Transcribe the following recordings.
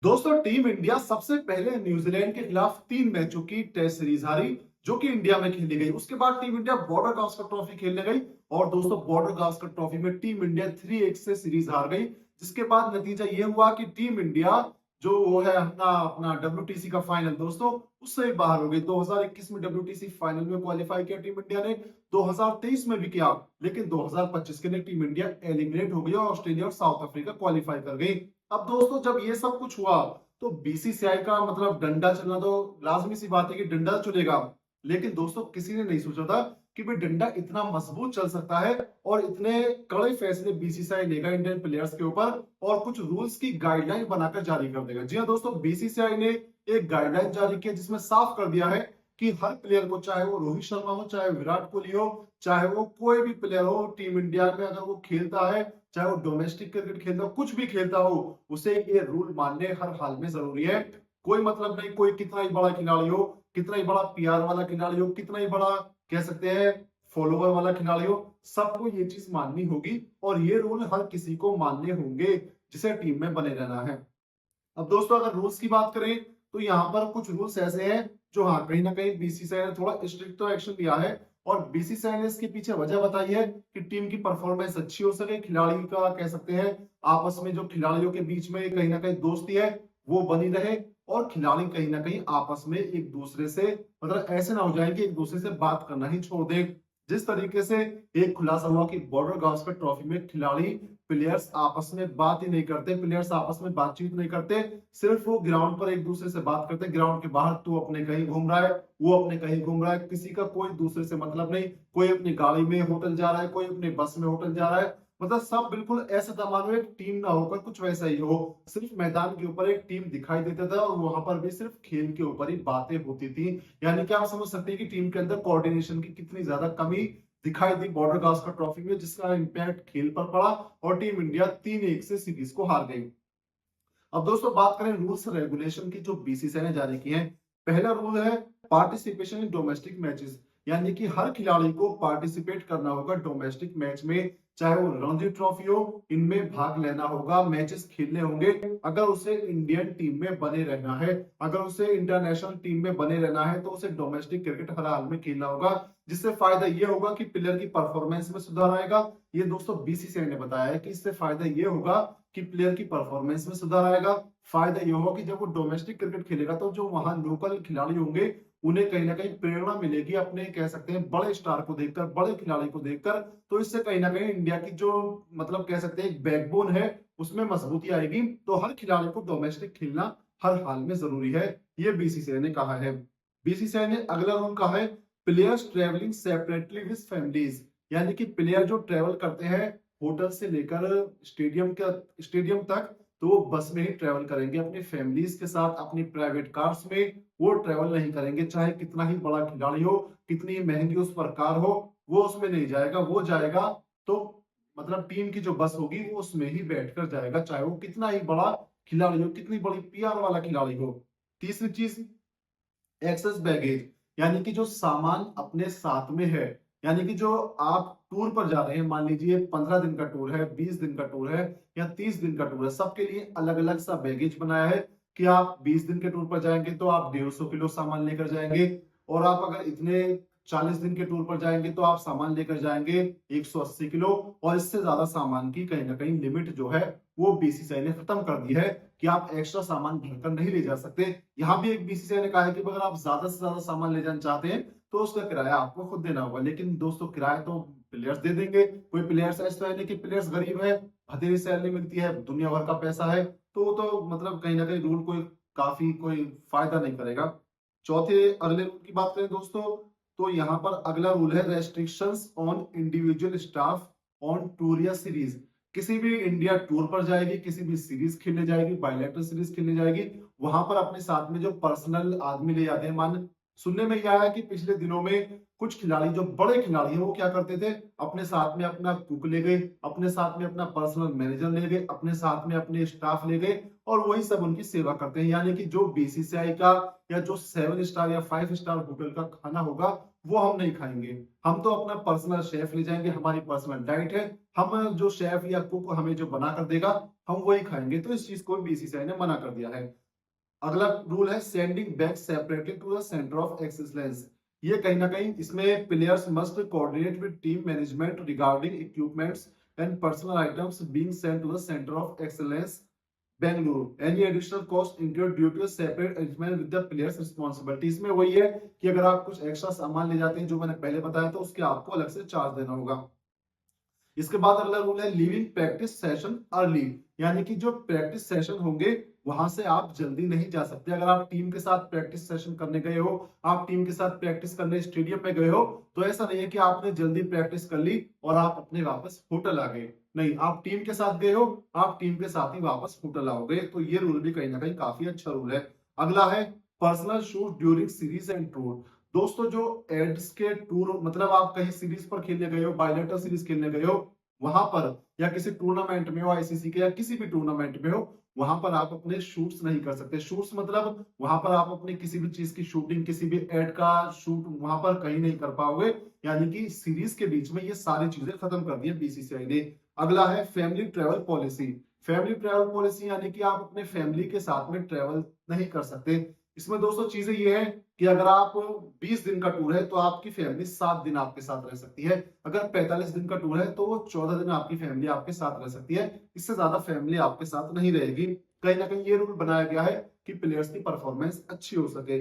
दोस्तों team India सबसे पहले न्यूजीलैंड के खिलाफ 3 मैचों की टेस्ट सीरीज हारी जो कि इंडिया में खेली गई। उसके बाद team India border Gavaskar trophy खेलने गई और दोस्तों बॉर्डर गावस्कर ट्रॉफी में टीम इंडिया 3-1 से सीरीज हार गई। जिसके बाद नतीजा ये हुआ कि टीम इंडिया जो वो है अपना अपना डब्ल्यूटीसी का फाइनल दोस्तों उससे ही बाहर हो गई। 2021 में डब्ल्यूटीसी फाइनल में क्वालिफाई किया टीम इंडिया ने, 2023 में भी किया, लेकिन 2025 के लिए टीम इंडिया एलिमिनेट हो गई और ऑस्ट्रेलिया और साउथ अफ्रीका क्वालिफाई कर गई। अब दोस्तों जब ये सब कुछ हुआ तो बीसीसीआई का मतलब डंडा चलना तो लाजमी सी बात है कि डंडा चलेगा। लेकिन दोस्तों किसी ने नहीं सोचा था कि भाई डंडा इतना मजबूत चल सकता है और इतने कड़े फैसले बीसीसीआई लेगा इंडियन प्लेयर्स के ऊपर और कुछ रूल्स की गाइडलाइन बनाकर जारी कर देगा। जी हाँ दोस्तों, बीसीसीआई ने एक गाइडलाइन जारी की जिसमें साफ कर दिया है कि हर प्लेयर को, चाहे वो रोहित शर्मा हो, चाहे विराट कोहली हो, चाहे वो कोई भी प्लेयर हो टीम इंडिया में, अगर वो खेलता है, चाहे वो डोमेस्टिक क्रिकेट खेलता हो, कुछ भी खेलता हो, उसे ये रूल मानने हर हाल में जरूरी है। कोई मतलब नहीं, कोई कितना ही बड़ा खिलाड़ी हो, कितना ही बड़ा पीआर वाला खिलाड़ी हो, कितना ही बड़ा कह सकते हैं फॉलोवर वाला खिलाड़ी हो, सबको ये चीज माननी होगी और ये रूल हर किसी को मानने होंगे जिसे टीम में बने रहना है। अब दोस्तों अगर रूल्स की बात करें तो यहाँ पर कुछ रूल्स ऐसे हैं जो हाँ कहीं ना कहीं बीसीसीआई ने थोड़ा स्ट्रिक्ट तो एक्शन लिया है और बीसीसीआई ने इसके पीछे वजह बताई है कि टीम की परफॉर्मेंस अच्छी हो सके, खिलाड़ी का कह सकते हैं आपस में जो खिलाड़ियों के बीच में कहीं ना कहीं दोस्ती है वो बनी रहे और खिलाड़ी कहीं ना कहीं आपस में एक दूसरे से मतलब ऐसे ना हो जाए कि एक दूसरे से बात करना ही छोड़ दें। जिस तरीके से एक खुलासा हुआ कि बॉर्डर गावस्कर ट्रॉफी में खिलाड़ी प्लेयर्स आपस में बात ही नहीं करते, प्लेयर्स आपस में बातचीत नहीं करते, सिर्फ वो ग्राउंड पर एक दूसरे से बात करते। ग्राउंड के बाहर तू अपने कहीं घूम रहा है, वो अपने कहीं घूम रहा है, किसी का कोई दूसरे से मतलब नहीं, कोई अपनी गाड़ी में होटल जा रहा है, कोई अपनी बस में होटल जा रहा है, मतलब सब बिल्कुल ऐसा था मानो एक टीम ना होकर कुछ वैसा ही हो। सिर्फ मैदान के ऊपर एक टीम दिखाई देता था और वहां पर भी सिर्फ खेल के ऊपर ही बातें होती थी। यानी कि आप समझ सकते हैं कि टीम के अंदर कोऑर्डिनेशन की कितनी ज्यादा कमी दिखाई दी बॉर्डर गावस्कर ट्रॉफी में, जिसका इम्पैक्ट खेल पर पड़ा और टीम इंडिया 3-1 से सीरीज को हार गई। अब दोस्तों बात करें रूल्स रेगुलेशन की जो बीसीसीआई ने जारी की है। पहला रूल है पार्टिसिपेशन इन डोमेस्टिक मैचेस, यानी कि हर खिलाड़ी को पार्टिसिपेट करना होगा डोमेस्टिक मैच में, चाहे वो रणजी ट्रॉफी हो, इनमें भाग लेना होगा, मैचेस खेलने होंगे। अगर उसे इंडियन टीम में बने रहना है, अगर उसे इंटरनेशनल टीम में बने रहना है तो उसे डोमेस्टिक क्रिकेट हर हाल में खेलना होगा। जिससे फायदा ये होगा कि प्लेयर की परफॉर्मेंस में सुधार आएगा। ये दोस्तों बीसीसीआई ने बताया है कि इससे फायदा ये होगा कि प्लेयर की परफॉर्मेंस में सुधार आएगा। फायदा ये होगा कि जब वो डोमेस्टिक क्रिकेट खेलेगा तो जो वहां लोकल खिलाड़ी होंगे उन्हें कहीं ना कहीं प्रेरणा मिलेगी अपने कह सकते हैं बड़े स्टार को देखकर, बड़े खिलाड़ी को देखकर। तो इससे कहीं ना कहीं इंडिया की जो मतलब कह सकते हैं एक बैकबोन है उसमें मजबूती आएगी। तो हर खिलाड़ी को डोमेस्टिक खेलना हर हाल में जरूरी है, ये बीसीसीआई ने कहा है। बीसीसीआई ने अगला रूल कहा है players travelling separately with families, यानी कि प्लेयर जो ट्रेवल करते हैं होटल से लेकर स्टेडियम तक, तो वो बस में ही ट्रेवल करेंगे अपनी फैमिलीज के साथ, अपनी प्राइवेट कार्स में वो ट्रेवल नहीं करेंगे। चाहे कितना ही बड़ा खिलाड़ी हो, कितनी ही महंगी उस पर कार हो, वो उसमें नहीं जाएगा। वो जाएगा तो मतलब टीम की जो बस होगी वो उसमें ही बैठकर जाएगा, चाहे वो कितना ही बड़ा खिलाड़ी हो, कितनी बड़ी पीआर वाला खिलाड़ी हो। तीसरी चीज एक्सेस बैगेज, यानी कि जो सामान अपने साथ में है, यानी कि जो आप टूर पर जा रहे हैं, मान लीजिए 15 दिन का टूर है, 20 दिन का टूर है या 30 दिन का टूर है, सबके लिए अलग अलग सा बैगेज बनाया है कि आप 20 दिन के टूर पर जाएंगे तो आप 150 किलो सामान लेकर जाएंगे और आप अगर इतने 40 दिन के टूर पर जाएंगे तो आप सामान लेकर जाएंगे 180 किलो। और इससे ज्यादा सामान की कहीं ना कहीं लिमिट जो है वो बीसीसीआई ने खत्म कर दी है कि आप एक्स्ट्रा सामान भरकर नहीं ले जा सकते। यहाँ भी एक बीसीसीआई ने कहा है कि अगर आप ज्यादा से ज्यादा सामान ले जाना चाहते हैं तो उसका किराया आपको खुद देना होगा। लेकिन दोस्तों किराया तो प्लेयर्स दे देंगे। कोई प्लेयर्स ऐसा है नहीं कि प्लेयर्स गरीब है, भतेरी सैलरी मिलती है, दुनिया भर का पैसा है, तो वो तो मतलब कहीं ना कहीं रूल कोई काफी कोई फायदा नहीं करेगा। चौथे अगले रूल की बात करें दोस्तों तो यहाँ पर अगला रूल है restrictions on individual staff on tour या सीरीज। किसी भी इंडिया टूर पर जाएगी, किसी भी सीरीज खेलने जाएगी, बायलैटरल सीरीज खेलने जाएगी, वहां पर अपने साथ में जो पर्सनल आदमी ले जाते हैं। मान सुनने में यह आया कि पिछले दिनों में कुछ खिलाड़ी जो बड़े खिलाड़ी हैं वो क्या करते थे, अपने साथ में अपना कुक ले गए, अपने साथ में अपना पर्सनल मैनेजर ले गए, अपने साथ में अपने स्टाफ ले गए और वही सब उनकी सेवा करते हैं। यानी कि जो बीसीसीआई का या जो 7 स्टार या 5 स्टार होटल का खाना होगा वो हम नहीं खाएंगे। हम तो अपना पर्सनल शेफ ले जाएंगे, हमारी पर्सनल डाइट है, हम जो शेफ या कुक हमें जो बना कर देगा हम वही खाएंगे। तो इस चीज को बीसीसीआई ने मना कर दिया है। अगला रूल है sending back separately to the centre of excellence. ये कहीं ना कहीं इसमें players must coordinate with team management regarding equipments and personal items being sent to the centre of excellence Bengaluru. Any additional cost include due to separate arrangement with the players responsibility. इसमें वही है कि अगर आप कुछ एक्स्ट्रा सामान ले जाते हैं जो मैंने पहले बताया तो उसके आपको अलग से चार्ज देना होगा। इसके बाद अगला रूल है लीविंग प्रैक्टिस सेशन अर्ली। यानी कि जो प्रैक्टिस सेशन होंगे वहां से आप जल्दी नहीं जा सकते। अगर आप टीम के साथ प्रैक्टिस सेशन करने गए हो, आप टीम के साथ प्रैक्टिस करने स्टेडियम में गए हो, तो ऐसा नहीं है कि आपने जल्दी प्रैक्टिस कर ली और आप अपने वापस होटल आ गए। नहीं, आप टीम के साथ गए हो, आप टीम के साथ ही वापस होटल आओगे। तो ये रूल भी कहीं ना कहीं काफी अच्छा रूल है। अगला है personal shoot during series and tour. दोस्तों जो एड्स के टूर, मतलब आप कहीं सीरीज पर खेलने गए हो, बायलेटरल सीरीज खेलने गए हो, वहां पर या किसी टूर्नामेंट में हो, आईसीसी के या किसी भी टूर्नामेंट में हो, वहां पर आप अपने शूट्स नहीं कर सकते। शूट्स मतलब वहां पर आप अपनी किसी भी चीज की शूटिंग, किसी भी एड का शूट वहां पर कहीं नहीं कर पाओगे। यानी कि सीरीज के बीच में ये सारी चीजें खत्म कर दी है बीसीसीआई ने। अगला है family travel policy. Family travel policy यानी कि आप अपने फैमिली के साथ में ट्रेवल नहीं कर सकते। इसमें दोस्तों चीजें ये है कि अगर आप 20 दिन का टूर है तो आपकी फैमिली 7 दिन आपके साथ रह सकती है। अगर 45 दिन का टूर है तो वो 14 दिन आपकी फैमिली आपके साथ रह सकती है। इससे ज्यादा फैमिली आपके साथ नहीं रहेगी। कहीं ना कहीं ये रूल बनाया गया है कि प्लेयर्स की परफॉर्मेंस अच्छी हो सके।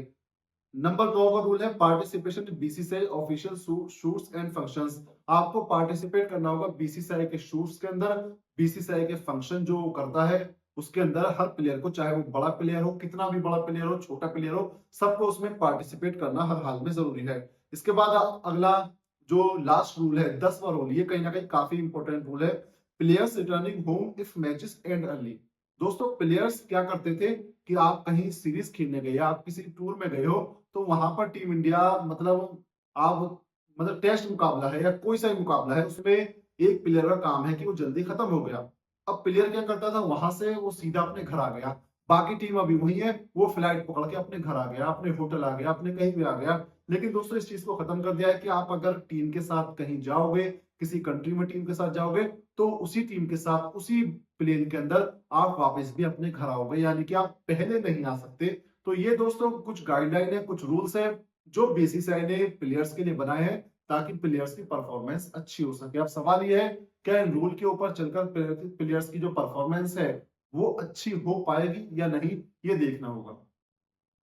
नंबर 2 का रूल है participation in BCCI official shoots and functions. आपको पार्टिसिपेट करना होगा बीसीसीआई के शूट्स के अंदर, बीसीसीआई के फंक्शन जो वो करता है उसके अंदर। हर प्लेयर को, चाहे वो बड़ा प्लेयर हो, कितना भी बड़ा प्लेयर हो, छोटा प्लेयर हो, सबको उसमें पार्टिसिपेट करना हर हाल में जरूरी है। इसके बाद अगला जो लास्ट रूल है 10वां रूल, ये कहीं ना कहीं काफी इंपॉर्टेंट रूल है। Players returning home if matches and early. दोस्तों प्लेयर्स क्या करते थे कि आप कहीं सीरीज खेलने गए या आप किसी टूर में गए हो, तो वहां पर टीम इंडिया, मतलब आप, मतलब टेस्ट मुकाबला है या कोई सा भी मुकाबला है, उसमें एक प्लेयर का काम है कि वो जल्दी खत्म हो गया। अब प्लेयर क्या करता था, वहां से वो सीधा अपने घर आ गया, बाकी टीम अभी वही है, वो फ्लाइट पकड़ के अपने घर आ गया, अपने होटल आ गया, अपने कहीं भी आ गया। लेकिन दोस्तों इस चीज को खत्म कर दिया है कि आप अगर टीम के साथ कहीं जाओगे, किसी कंट्री में टीम के साथ जाओगे, तो उसी टीम के साथ उसी प्लेन के अंदर आप वापस भी अपने घर आओगे। यानी कि आप पहले नहीं आ सकते। तो ये दोस्तों कुछ गाइडलाइन है, कुछ रूल्स है जो बीसीसीआई ने प्लेयर्स के लिए बनाए हैं ताकि प्लेयर्स की परफॉर्मेंस अच्छी हो सके। अब सवाल ये है क्या इन रूल के ऊपर चलकर प्लेयर्स की जो परफॉर्मेंस है वो अच्छी हो पाएगी या नहीं, ये देखना होगा।